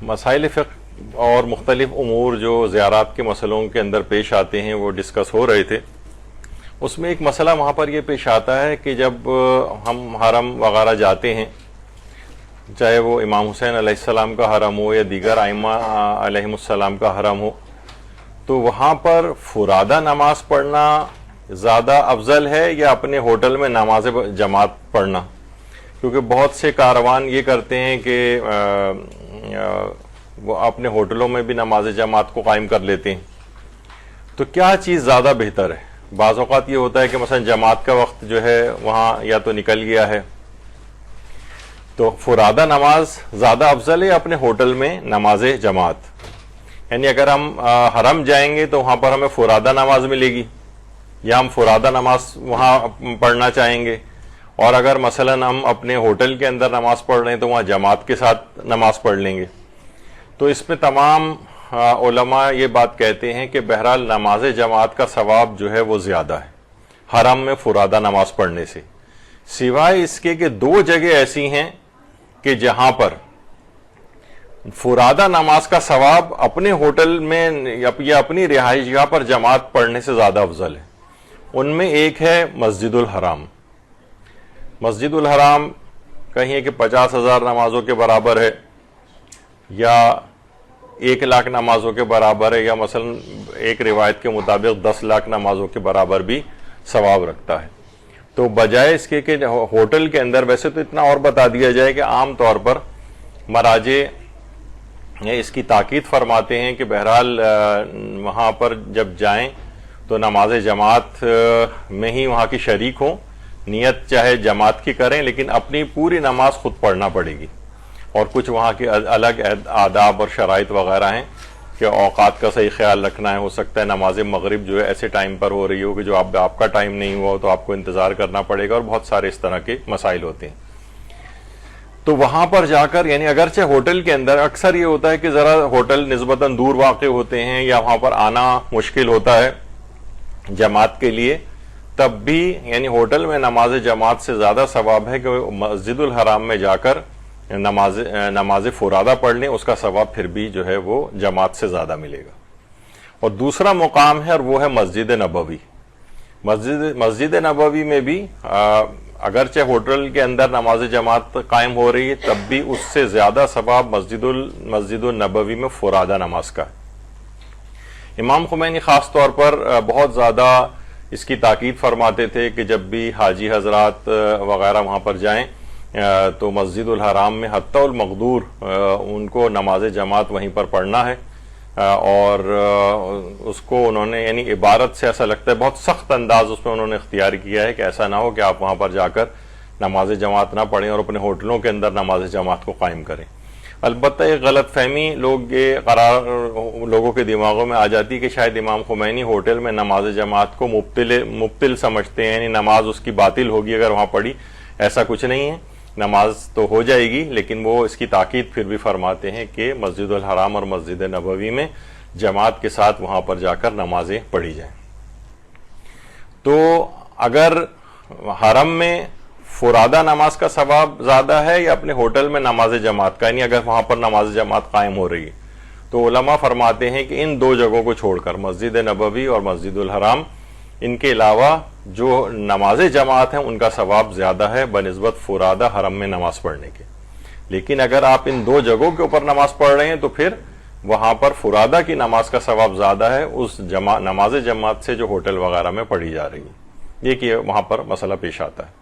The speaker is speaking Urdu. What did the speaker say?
مسائل فقہ اور مختلف امور جو زیارات کے مسئلوں کے اندر پیش آتے ہیں وہ ڈسکس ہو رہے تھے. اس میں ایک مسئلہ وہاں پر یہ پیش آتا ہے کہ جب ہم حرم وغیرہ جاتے ہیں، چاہے وہ امام حسین علیہ السلام کا حرم ہو یا دیگر ائمہ علیہم السلام کا حرم ہو، تو وہاں پر فرادہ نماز پڑھنا زیادہ افضل ہے یا اپنے ہوٹل میں نماز جماعت پڑھنا؟ کیونکہ بہت سے کاروان یہ کرتے ہیں کہ وہ اپنے ہوٹلوں میں بھی نماز جماعت کو قائم کر لیتے ہیں. تو کیا چیز زیادہ بہتر ہے؟ بعض اوقات یہ ہوتا ہے کہ مثلا جماعت کا وقت جو ہے وہاں یا تو نکل گیا ہے، تو فرادہ نماز زیادہ افضل ہے اپنے ہوٹل میں نماز جماعت؟ یعنی اگر ہم حرم جائیں گے تو وہاں پر ہمیں فرادہ نماز ملے گی، یا ہم فرادہ نماز وہاں پڑھنا چاہیں گے، اور اگر مثلا ہم اپنے ہوٹل کے اندر نماز پڑھ رہے ہیں تو وہاں جماعت کے ساتھ نماز پڑھ لیں گے. تو اس میں تمام علماء یہ بات کہتے ہیں کہ بہرحال نماز جماعت کا ثواب جو ہے وہ زیادہ ہے حرم میں فرادہ نماز پڑھنے سے، سوائے اس کے کہ دو جگہ ایسی ہیں کہ جہاں پر فرادہ نماز کا ثواب اپنے ہوٹل میں یا اپنی رہائش گاہ پر جماعت پڑھنے سے زیادہ افضل ہے. ان میں ایک ہے مسجد الحرام. مسجد الحرام کہیں کہ 50,000 نمازوں کے برابر ہے، یا 1,00,000 نمازوں کے برابر ہے، یا مثلا ایک روایت کے مطابق 10,00,000 نمازوں کے برابر بھی ثواب رکھتا ہے. تو بجائے اس کے کہ ہوٹل کے اندر، ویسے تو اتنا اور بتا دیا جائے کہ عام طور پر مراجع اس کی تاکید فرماتے ہیں کہ بہرحال وہاں پر جب جائیں تو نماز جماعت میں ہی وہاں کی شریک ہوں، نیت چاہے جماعت کی کریں لیکن اپنی پوری نماز خود پڑھنا پڑے گی. اور کچھ وہاں کے الگ آداب اور شرائط وغیرہ ہیں کہ اوقات کا صحیح خیال رکھنا ہے. ہو سکتا ہے نماز مغرب جو ہے ایسے ٹائم پر ہو رہی ہو کہ جو آپ کا ٹائم نہیں ہوا تو آپ کو انتظار کرنا پڑے گا، اور بہت سارے اس طرح کے مسائل ہوتے ہیں. تو وہاں پر جا کر، یعنی اگرچہ ہوٹل کے اندر اکثر یہ ہوتا ہے کہ ذرا ہوٹل نسبتاً دور واقع ہوتے ہیں یا وہاں پر آنا مشکل ہوتا ہے جماعت کے لیے، تب بھی یعنی ہوٹل میں نماز جماعت سے زیادہ ثواب ہے کہ مسجد الحرام میں جا کر نماز فرادہ پڑھ لیں، اس کا ثواب پھر بھی جو ہے وہ جماعت سے زیادہ ملے گا. اور دوسرا مقام ہے اور وہ ہے مسجد نبوی. مسجد نبوی میں بھی اگرچہ ہوٹل کے اندر نماز جماعت قائم ہو رہی ہے، تب بھی اس سے زیادہ ثواب مسجد النبوی میں فرادہ نماز کا ہے. امام خمینی خاص طور پر بہت زیادہ اس کی تاکید فرماتے تھے کہ جب بھی حاجی حضرات وغیرہ وہاں پر جائیں تو مسجد الحرام میں حتی المقدور ان کو نماز جماعت وہیں پر پڑھنا ہے. اور اس کو انہوں نے یعنی عبارت سے ایسا لگتا ہے بہت سخت انداز اس میں انہوں نے اختیار کیا ہے کہ ایسا نہ ہو کہ آپ وہاں پر جا کر نماز جماعت نہ پڑھیں اور اپنے ہوٹلوں کے اندر نماز جماعت کو قائم کریں. البتہ ایک غلط فہمی لوگوں کے دماغوں میں آ جاتی ہے کہ شاید امام خمینی ہوٹل میں نماز جماعت کو مبطل سمجھتے ہیں، یعنی نماز اس کی باطل ہوگی اگر وہاں پڑھی. ایسا کچھ نہیں ہے، نماز تو ہو جائے گی، لیکن وہ اس کی تاکید پھر بھی فرماتے ہیں کہ مسجد الحرام اور مسجد نبوی میں جماعت کے ساتھ وہاں پر جا کر نمازیں پڑھی جائیں. تو اگر حرم میں فرادہ نماز کا ثواب زیادہ ہے یا اپنے ہوٹل میں نماز جماعت کا، یعنی اگر وہاں پر نماز جماعت قائم ہو رہی ہے، تو علماء فرماتے ہیں کہ ان دو جگہوں کو چھوڑ کر مسجد نبوی اور مسجد الحرام، ان کے علاوہ جو نماز جماعت ہیں ان کا ثواب زیادہ ہے بنسبت فرادہ حرم میں نماز پڑھنے کے. لیکن اگر آپ ان دو جگہوں کے اوپر نماز پڑھ رہے ہیں تو پھر وہاں پر فرادہ کی نماز کا ثواب زیادہ ہے اس نماز جماعت سے جو ہوٹل وغیرہ میں پڑھی جا رہی ہے. یہ کہ وہاں پر مسئلہ پیش آتا ہے.